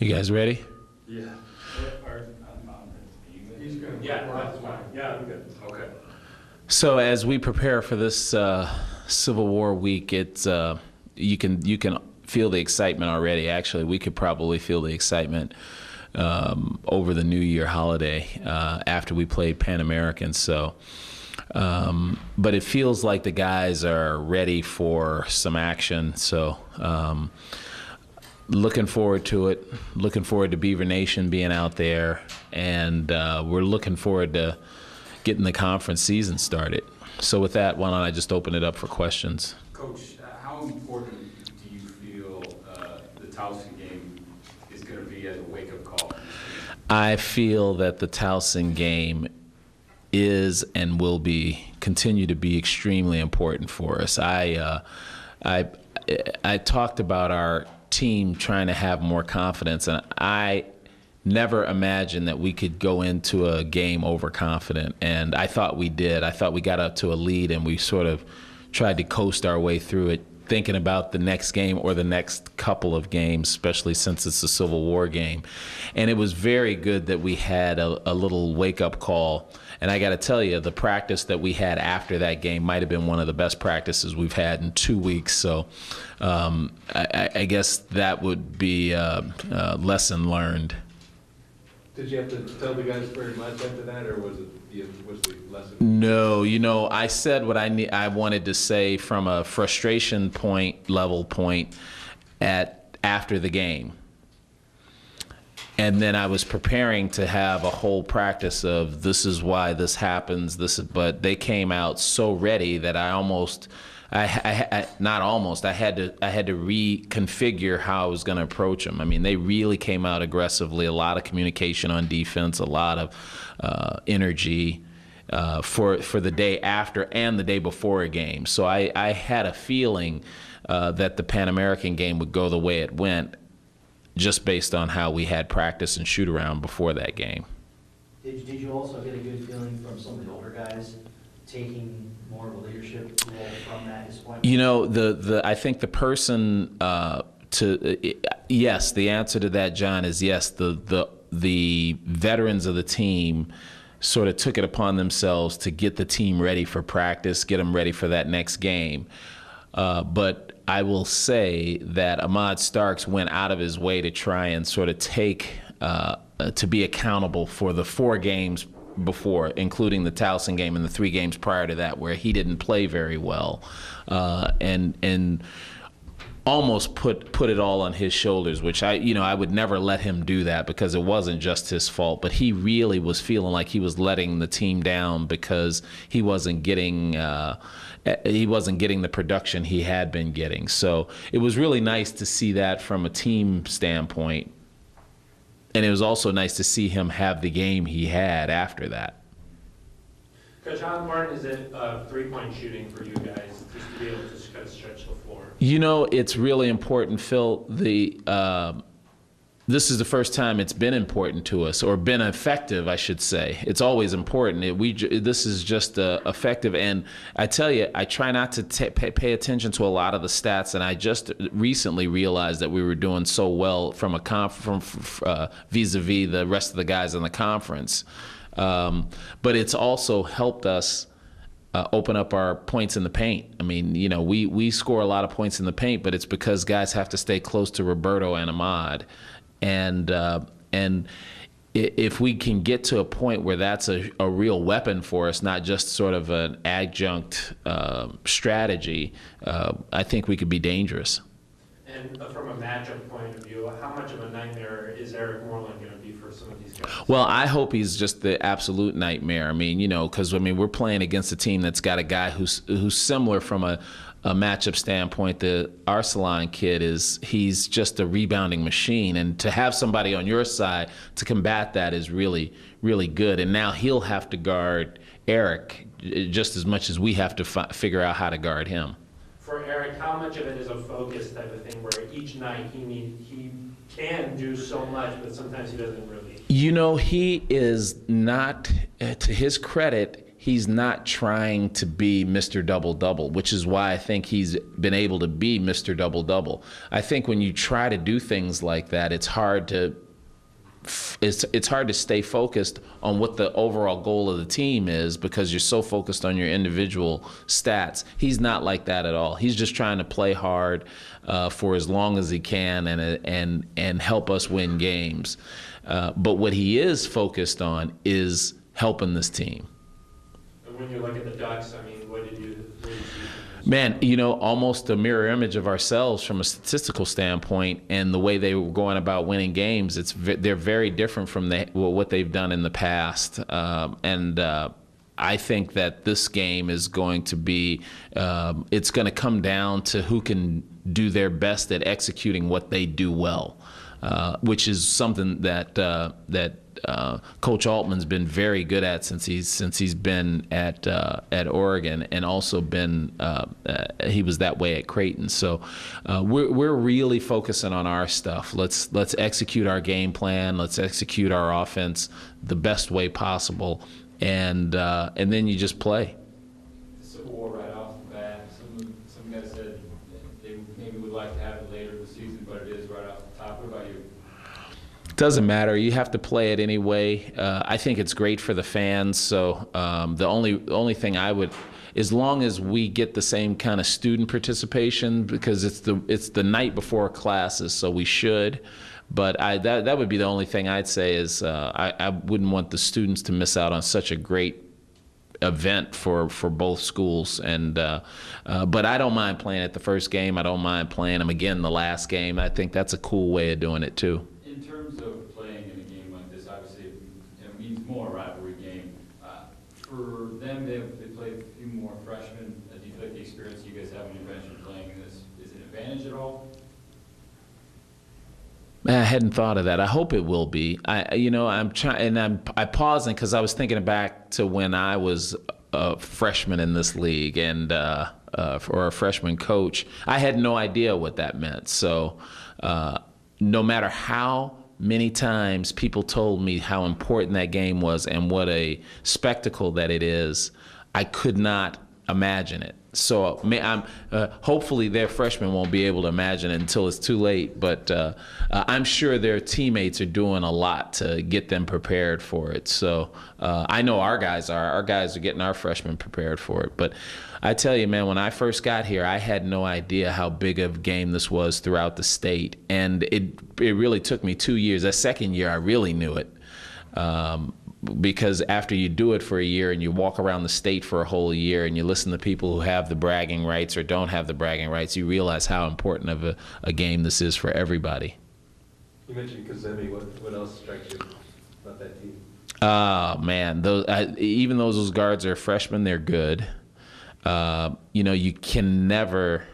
You guys ready? Yeah. He's good. Yeah, that's fine. Yeah, I'm good. Okay. So as we prepare for this Civil War week, it's you can feel the excitement already. Actually, we could probably feel the excitement over the New Year holiday after we played Pan American. So, but it feels like the guys are ready for some action. So. Looking forward to it. Looking forward to Beaver Nation being out there, and we're looking forward to getting the conference season started. So with that, why don't I just open it up for questions? Coach, how important do you feel the Towson game is going to be as a wake-up call? I feel that the Towson game is and will continue to be extremely important for us. I talked about our team trying to have more confidence, and I never imagined that we could go into a game overconfident, and I thought we did. I thought we got up to a lead and we sort of tried to coast our way through it, thinking about the next game or the next couple of games, especially since it's a Civil War game. And it was very good that we had a little wake-up call. And I got to tell you, the practice that we had after that game might have been one of the best practices we've had in 2 weeks. So I guess that would be a lesson learned. Did you have to tell the guys very much after that, or was the lesson? No, I said what I wanted to say from a frustration level point after the game. And then I was preparing to have a whole practice of this is why this happens. But they came out so ready that I had to reconfigure how I was going to approach them. I mean, they really came out aggressively. A lot of communication on defense, a lot of energy for the day after and the day before a game. So I had a feeling that the Pan American game would go the way it went, just based on how we had practice and shoot around before that game. Did you also get a good feeling from some of the older guys taking more of a leadership role from that disappointment? I think the person yes, the answer to that, John, is yes. The veterans of the team sort of took it upon themselves to get the team ready for practice, get them ready for that next game. But I will say that Ahmad Starks went out of his way to try and sort of to be accountable for the 4 games before, including the Towson game and the 3 games prior to that, where he didn't play very well, and almost put it all on his shoulders, which I would never let him do that, because it wasn't just his fault. But he really was feeling like he was letting the team down because he wasn't getting the production he had been getting. So it was really nice to see that from a team standpoint. And it was also nice to see him have the game he had after that. Coach, how important is it three-point shooting for you guys just to be able to kind of stretch the floor? It's really important, Phil. This is the first time it's been important to us, or been effective, I should say. It's always important. This is just effective. And I tell you, I try not to pay attention to a lot of the stats, and I just recently realized that we were doing so well from vis-a-vis the rest of the guys in the conference. But it's also helped us open up our points in the paint. I mean, we score a lot of points in the paint, but it's because guys have to stay close to Roberto and Ahmad. And if we can get to a point where that's a real weapon for us, not just sort of an adjunct strategy, I think we could be dangerous. And from a matchup point of view, how much of a nightmare is Eric Moreland going to be for some of these guys? Well, I hope he's just the absolute nightmare. I mean, because we're playing against a team that's got a guy who's similar from a matchup standpoint. The Arsalan kid he's just a rebounding machine, and to have somebody on your side to combat that is really, really good. And now he'll have to guard Eric just as much as we have to figure out how to guard him. For Eric, how much of it is a focus type of thing, where each night he can do so much, but sometimes he doesn't really? He is not, to his credit, he's not trying to be Mr. Double-Double, which is why I think he's been able to be Mr. Double-Double. I think when you try to do things like that, it's hard to stay focused on what the overall goal of the team is because you're so focused on your individual stats. He's not like that at all. He's just trying to play hard for as long as he can and help us win games. But what he is focused on is helping this team. And when you look at the Ducks, I mean, what did you see from this? Man, almost a mirror image of ourselves from a statistical standpoint, and the way they were going about winning games. They're very different from what they've done in the past, and I think that this game is going to be. It's going to come down to who can do their best at executing what they do well, which is something that Coach Altman's been very good at since he's been at Oregon, and also been he was that way at Creighton. So we're really focusing on our stuff. Let's execute our game plan. Let's execute our offense the best way possible, and then you just play. The Civil War right off the bat. Some guys said they maybe would like to have it later in the season, but it is right off the top. What about you? Doesn't matter. You have to play it anyway. I think it's great for the fans. So the only thing I would, as long as we get the same kind of student participation, because it's the night before classes, so we should. But that would be the only thing I'd say is I wouldn't want the students to miss out on such a great event for both schools. And but I don't mind playing at the first game. I don't mind playing them again the last game. I think that's a cool way of doing it too. In terms of playing in a game like this, obviously it means more a rivalry game. For them, they played a few more freshmen. Do you feel like the experience you guys have on your bench and playing in this is an advantage at all? I hadn't thought of that. I hope it will be. I'm trying, and I'm pausing because I was thinking back to when I was a freshman in this league and or a freshman coach. I had no idea what that meant. So no matter how many times people told me how important that game was and what a spectacle that it is, I could not imagine it. So hopefully their freshmen won't be able to imagine it until it's too late. But I'm sure their teammates are doing a lot to get them prepared for it. So I know our guys are. Our guys are getting our freshmen prepared for it. But I tell you, man, when I first got here, I had no idea how big of a game this was throughout the state. And it really took me 2 years. That second year, I really knew it. Because after you do it for a year and you walk around the state for a whole year and you listen to people who have the bragging rights or don't have the bragging rights, you realize how important of a game this is for everybody. You mentioned KEZI. What else strikes you about that team? Oh, man. Even though those guards are freshmen, they're good. You can never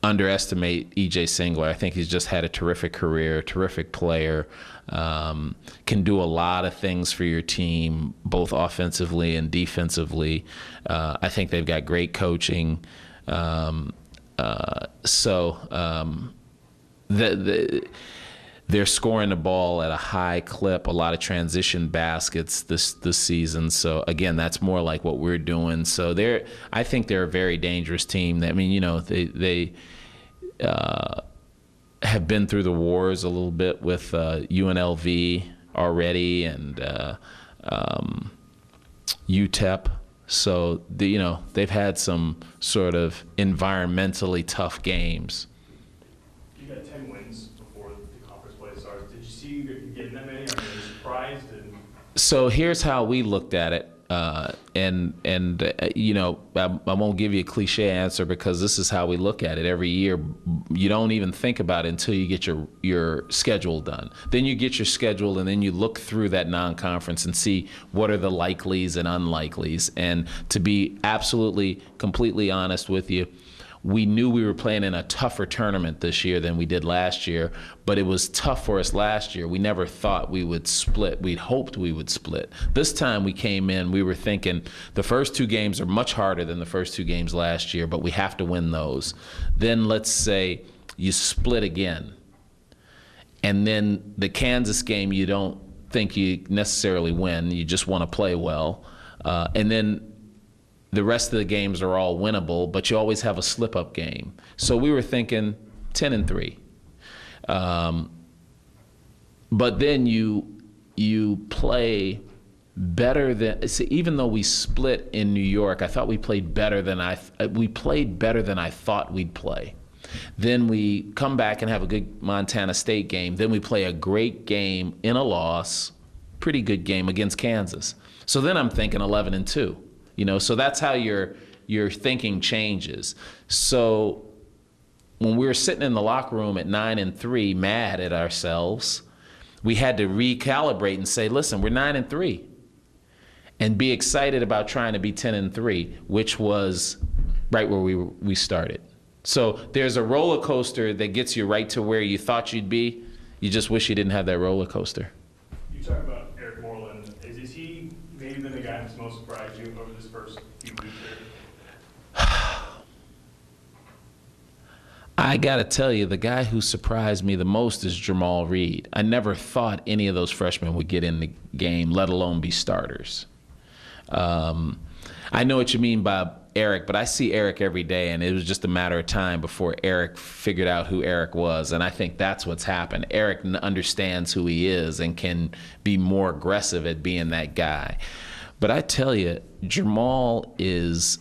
underestimate E.J. Singler. I think he's just had a terrific career, terrific player, can do a lot of things for your team, both offensively and defensively. I think they've got great coaching. They're scoring the ball at a high clip, a lot of transition baskets this season. So again, that's more like what we're doing. So I think they're a very dangerous team. I mean, they have been through the wars a little bit with UNLV already and UTEP. So they've had some sort of environmentally tough games. You got 10 wins before the conference play started. Did you see you getting that many? Are you surprised? So here's how we looked at it. I won't give you a cliche answer because this is how we look at it every year. You don't even think about it until you get your schedule done. Then you get your schedule and then you look through that non-conference and see what are the likelies and unlikelies. And to be absolutely, completely honest with you, we knew we were playing in a tougher tournament this year than we did last year, but it was tough for us last year. We never thought we would split. We'd hoped we would split. This time we came in, we were thinking the first two games are much harder than the first two games last year, but we have to win those. Then let's say you split again. And then the Kansas game, you don't think you necessarily win. You just want to play well. And then the rest of the games are all winnable, but you always have a slip-up game. So we were thinking 10-3. But then you play better than, see, even though we split in New York, I thought we played better than I thought we'd play. Then we come back and have a good Montana State game. Then we play a great game in a loss, pretty good game against Kansas. So then I'm thinking 11-2. So that's how your thinking changes. So when we were sitting in the locker room at 9-3, mad at ourselves, we had to recalibrate and say, listen, we're 9-3. And be excited about trying to be 10-3, which was right where we started. So there's a roller coaster that gets you right to where you thought you'd be. You just wish you didn't have that roller coaster. You talk about Eric Moreland. Is he maybe been the guy that's most surprised you over this first few weeks here? I got to tell you, the guy who surprised me the most is Jamal Reed. I never thought any of those freshmen would get in the game, let alone be starters. I know what you mean by Eric, but I see Eric every day, and it was just a matter of time before Eric figured out who Eric was, and I think that's what's happened. Eric understands who he is and can be more aggressive at being that guy. But I tell you, Jamal is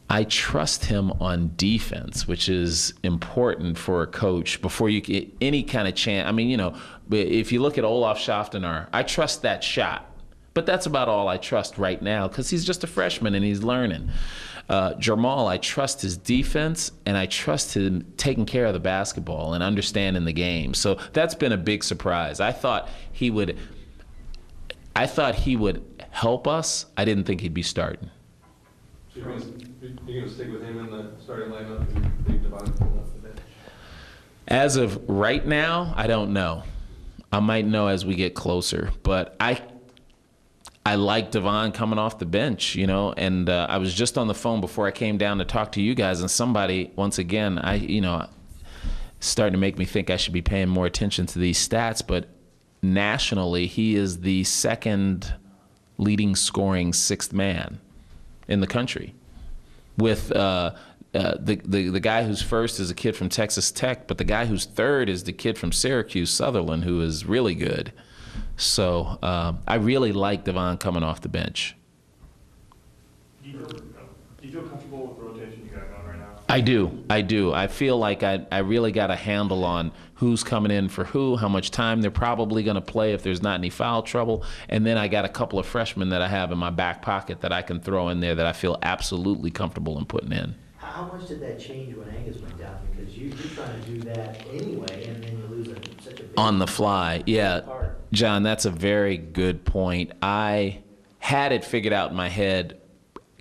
I trust him on defense, which is important for a coach before you get any kind of chance. I mean, if you look at Olaf Schaftenar, I trust that shot. But that's about all I trust right now because he's just a freshman and he's learning. Jamal, I trust his defense and I trust him taking care of the basketball and understanding the game. So that's been a big surprise. I thought he would help us. I didn't think he'd be starting. So you're going to stick with him in the starting lineup and leave Devon off the bench? As of right now, I don't know. I might know as we get closer, but I like Devon coming off the bench, and I was just on the phone before I came down to talk to you guys, and somebody, once again, starting to make me think I should be paying more attention to these stats, but nationally, he is the second leading scoring sixth man in the country. With the guy who's first is a kid from Texas Tech, but the guy who's third is the kid from Syracuse, Sutherland, who is really good. So I really like Devon coming off the bench. Do you feel comfortable with the rotation you got going right now? I do. I feel like I really got a handle on who's coming in for who, how much time they're probably going to play if there's not any foul trouble. And then I got a couple of freshmen that I have in my back pocket that I can throw in there that I feel absolutely comfortable in putting in. How much did that change when Angus went down? Because you're trying to do that anyway, and then you lose such a big on the fly. Yeah, part. John, that's a very good point. I had it figured out in my head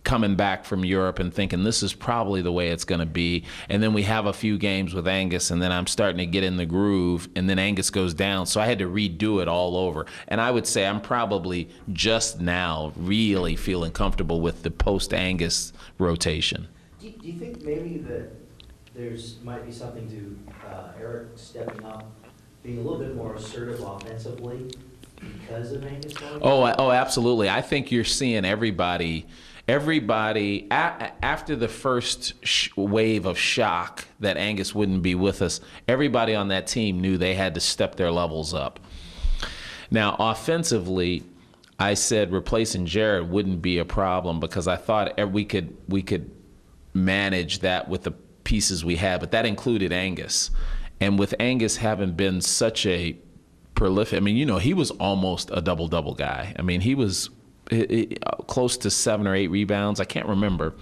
coming back from Europe and thinking this is probably the way it's going to be. And then we have a few games with Angus, and then I'm starting to get in the groove, and then Angus goes down. So I had to redo it all over. And I would say I'm probably just now really feeling comfortable with the post-Angus rotation. Do you think maybe that might be something to Eric stepping up, being a little bit more assertive offensively because of Angus going down? Oh, absolutely. I think you're seeing everybody after the first wave of shock that Angus wouldn't be with us, everybody on that team knew they had to step their levels up. Now, offensively, I said replacing Jared wouldn't be a problem because I thought we could manage that with the pieces we had, but that included Angus. And with Angus having been such a prolific, I mean, he was almost a double-double guy. I mean, he was close to 7 or 8 rebounds. I can't remember.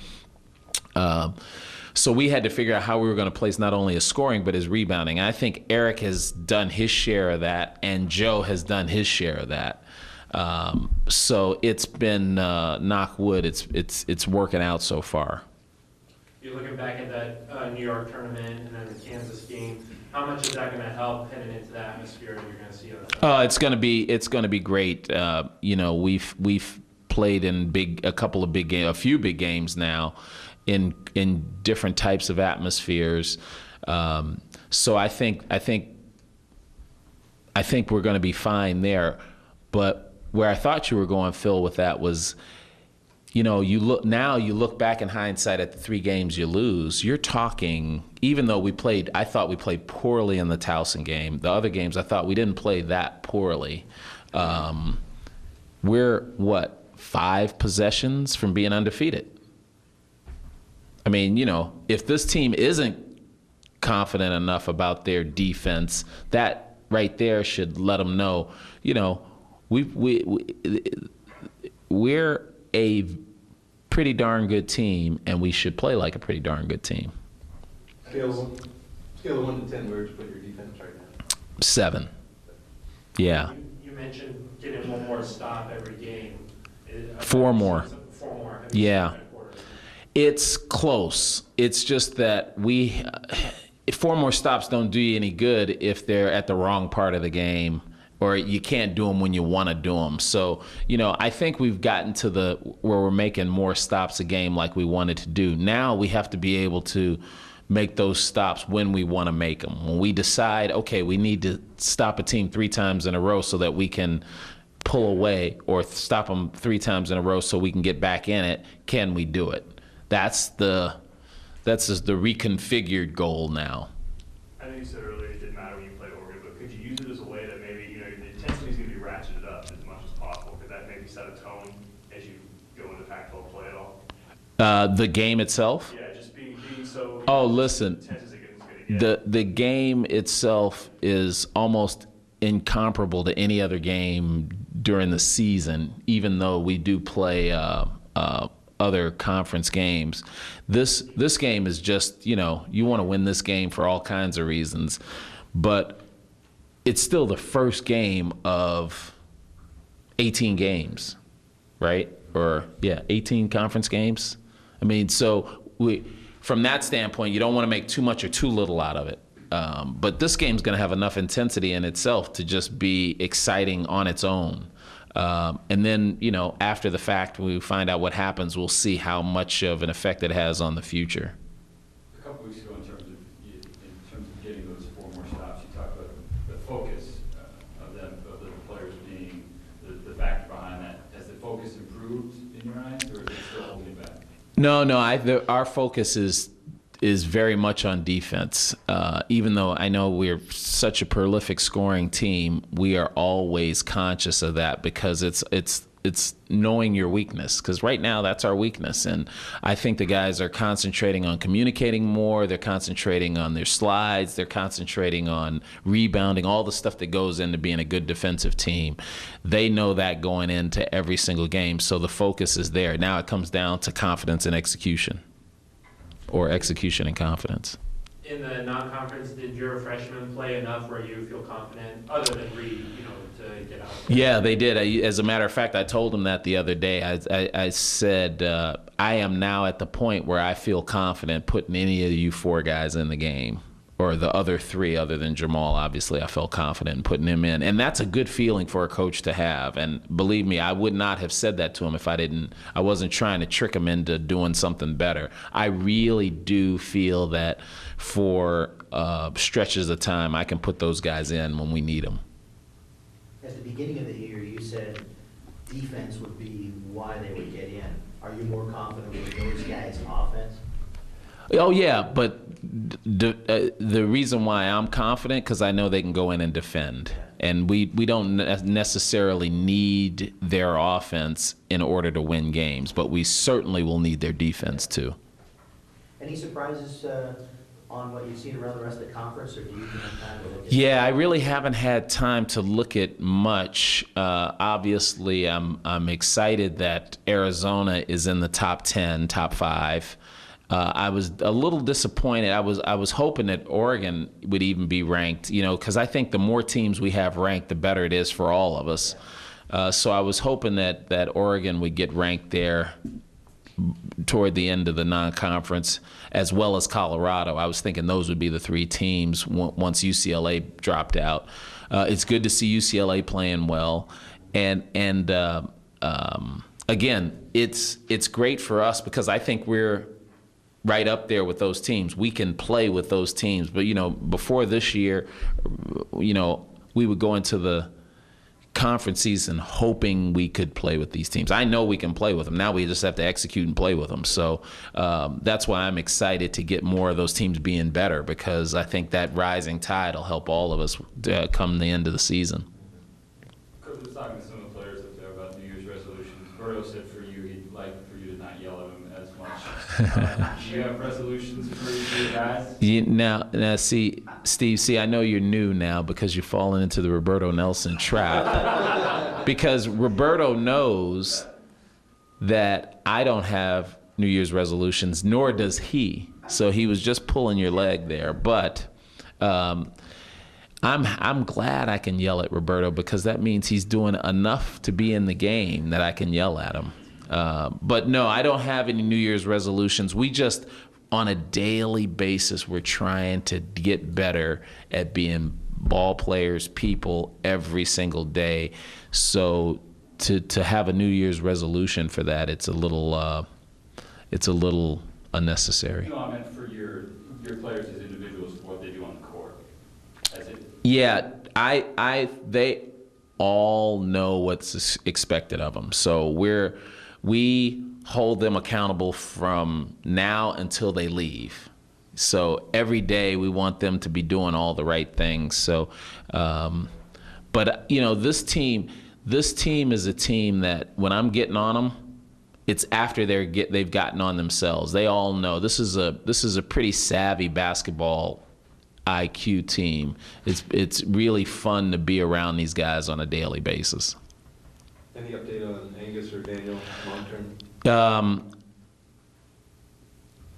So we had to figure out how we were going to place not only his scoring, but his rebounding. I think Eric has done his share of that, and Joe has done his share of that. So it's been, knock wood, it's working out so far. You're looking back at that New York tournament and then the Kansas game. How much is that going to help heading into the atmosphere that you're going to see on the It's going to be great. We've played in a few big games now, in different types of atmospheres. So I think I think we're going to be fine there. But where I thought you were going, Phil, with that was, you look back in hindsight at the 3 games you lose, you're talking, even though I thought we played poorly in the Towson game. The other games, I thought we didn't play that poorly. We're, 5 possessions from being undefeated. I mean, if this team isn't confident enough about their defense, that right there should let them know, we're a pretty darn good team, and we should play like a pretty darn good team. Scale of 1 to 10, where would you put your defense right now? 7. Yeah. You mentioned getting one more stop every game. 4 more. 4 more. Yeah. It's close. It's just that 4 more stops don't do you any good if they're at the wrong part of the game, or you can't do them when you want to do them. So, I think we've gotten to where we're making more stops a game like we wanted to do. Now we have to be able to make those stops when we want to make them. When we decide, okay, we need to stop a team 3 times in a row so that we can pull away, or stop them 3 times in a row so we can get back in it, can we do it? That's just the reconfigured goal now. I know you said earlier it didn't matter when you played Oregon, but could you use it as a way that maybe, the intensity is going to be ratcheted up as much as possible? Could that maybe set a tone as you go into Pac-12 play at all? The game itself? Yeah, just being so Listen, intense as it's going to get. the game itself is almost incomparable to any other game during the season, even though we do play other conference games. This game is just, you want to win this game for all kinds of reasons, but it's still the first game of 18 games, right? 18 conference games. I mean, so from that standpoint, you don't want to make too much or too little out of it. But this game's going to have enough intensity in itself to just be exciting on its own. And then, after the fact, when we find out what happens, we'll see how much of an effect it has on the future. A couple weeks ago, in terms of getting those 4 more stops, you talked about the focus of the players being the factor behind that. Has the focus improved in your eyes, or is it still holding you back? No, our focus is very much on defense. Even though I know we're such a prolific scoring team, we are always conscious of that, because it's knowing your weakness, because right now that's our weakness. And I think the guys are concentrating on communicating more. They're concentrating on their slides. They're concentrating on rebounding, all the stuff that goes into being a good defensive team. They know that going into every single game, so the focus is there. Now it comes down to confidence and execution. Or execution and confidence. In the non-conference, did your freshmen play enough where you feel confident, other than Reed, to get out? Yeah, they did. As a matter of fact, I told them that the other day. I said, I am now at the point where I feel confident putting any of you 4 guys in the game. Or the other 3, other than Jamal, obviously, I felt confident in putting him in. And that's a good feeling for a coach to have. And believe me, I would not have said that to him if I wasn't trying to trick him into doing something better. I really do feel that for stretches of time, I can put those guys in when we need them. At the beginning of the year, you said defense would be why they would get in. Are you more confident with those guys' offense? Oh, yeah, but the reason why I'm confident, because I know they can go in and defend. And we don't necessarily need their offense in order to win games, but we certainly will need their defense too. Any surprises on what you've seen around the rest of the conference, or do you have time to look at? Yeah, I really haven't had time to look at much. Obviously, I'm excited that Arizona is in the top 10, top 5. I was a little disappointed. I was hoping that Oregon would even be ranked, because I think the more teams we have ranked, the better it is for all of us. So I was hoping that Oregon would get ranked there toward the end of the non-conference, as well as Colorado. I was thinking those would be the 3 teams once UCLA dropped out. It's good to see UCLA playing well, and again, it's great for us because I think we're right up there with those teams. We can play with those teams. But, before this year, we would go into the conference season hoping we could play with these teams. I know we can play with them. Now we just have to execute and play with them. So that's why I'm excited to get more of those teams being better, because I think that rising tide will help all of us come the end of the season. Coach was talking to some of the players up there about New Year's resolutions. Berto said for you, he'd like for you to not yell at him as much. Do you have resolutions for your guys? Now, see, Steve, I know you're new now because you're falling into the Roberto Nelson trap. Because Roberto knows that I don't have New Year's resolutions, nor does he. So he was just pulling your leg there. But I'm glad I can yell at Roberto, because that means he's doing enough to be in the game that I can yell at him. But no, I don't have any New Year's resolutions. We just, on a daily basis, we're trying to get better at being ball players, people, every single day. So to have a New Year's resolution for that, it's a little unnecessary. No, I meant for your players as individuals, what they do on the court. Yeah, they all know what's expected of them. So we hold them accountable from now until they leave. So every day we want them to be doing all the right things. So, but this team is a team that when I'm getting on them, it's after they've gotten on themselves. They all know this is a pretty savvy basketball IQ team. It's really fun to be around these guys on a daily basis. Any update on Angus or Daniel long term?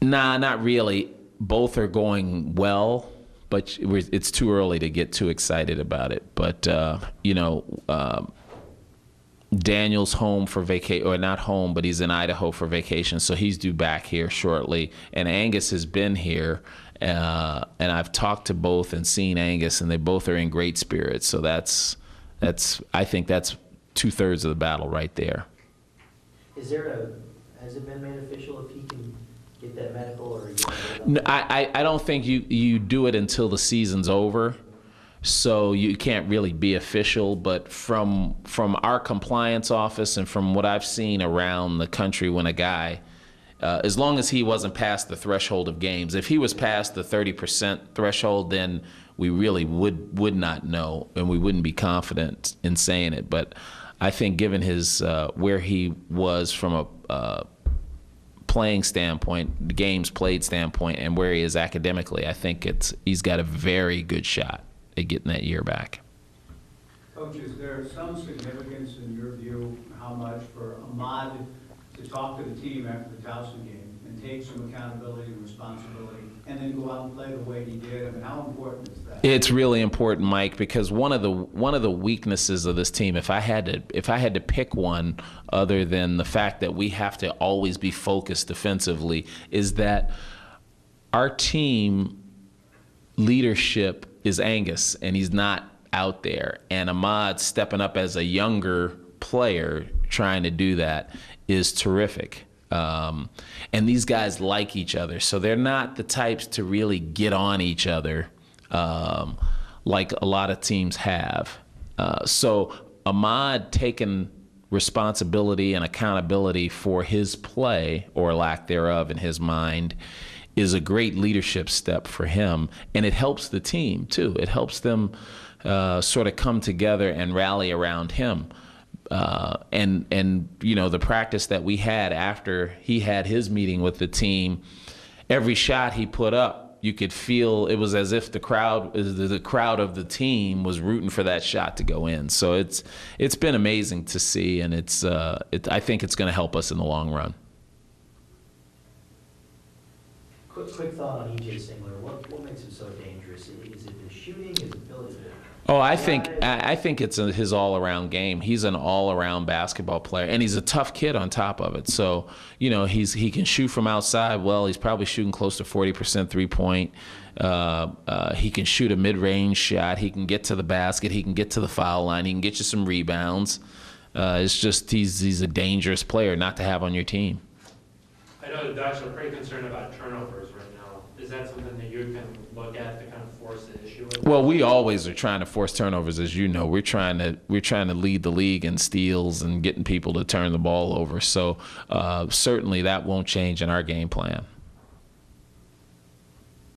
Nah, not really. Both are going well, but it's too early to get too excited about it. But Daniel's home for vacation, or not home, but he's in Idaho for vacation, so he's due back here shortly. And Angus has been here, and I've talked to both and seen Angus, and they both are in great spirits. So I think that's 2/3 of the battle right there. Has it been made official if he can get that medical, or? No, I don't think you do it until the season's over. So you can't really be official, but from our compliance office and from what I've seen around the country, when a guy, as long as he wasn't past the threshold of games, if he was past the 30% threshold, then we really would not know, and we wouldn't be confident in saying it. But I think given his where he was from a playing standpoint, the games played standpoint, and where he is academically, I think he's got a very good shot at getting that year back. Coach, is there some significance in your view, how much for Ahmad to talk to the team after the Towson game and take some accountability and responsibility, and then go out and play the way he did? I mean, how important is that? It's really important, Mike, because one of the weaknesses of this team, if I had to pick one other than the fact that we have to always be focused defensively, is that our team leadership is Angus, and he's not out there. And Ahmad stepping up as a younger player trying to do that is terrific. And these guys like each other, so they're not the types to really get on each other like a lot of teams have. So Ahmad taking responsibility and accountability for his play, or lack thereof in his mind, is a great leadership step for him, and it helps the team too. It helps them sort of come together and rally around him. And the practice that we had after he had his meeting with the team, every shot he put up, you could feel it was as if the crowd of the team was rooting for that shot to go in. So it's been amazing to see, and I think it's going to help us in the long run. Quick thought on E.J. Singler. What makes him so dangerous? Is it the shooting? Is it ability? Oh, I think it's his all-around game. He's an all-around basketball player, and he's a tough kid on top of it. So, he can shoot from outside well. He's probably shooting close to 40% three-point. He can shoot a mid-range shot. He can get to the basket. He can get to the foul line. He can get you some rebounds. It's just he's a dangerous player not to have on your team. I know the Ducks are pretty concerned about turnovers right now. Is that something that you can look at to kind of force the issue? Well, we always are trying to force turnovers, as you know. We're trying to lead the league in steals and getting people to turn the ball over. So certainly that won't change in our game plan.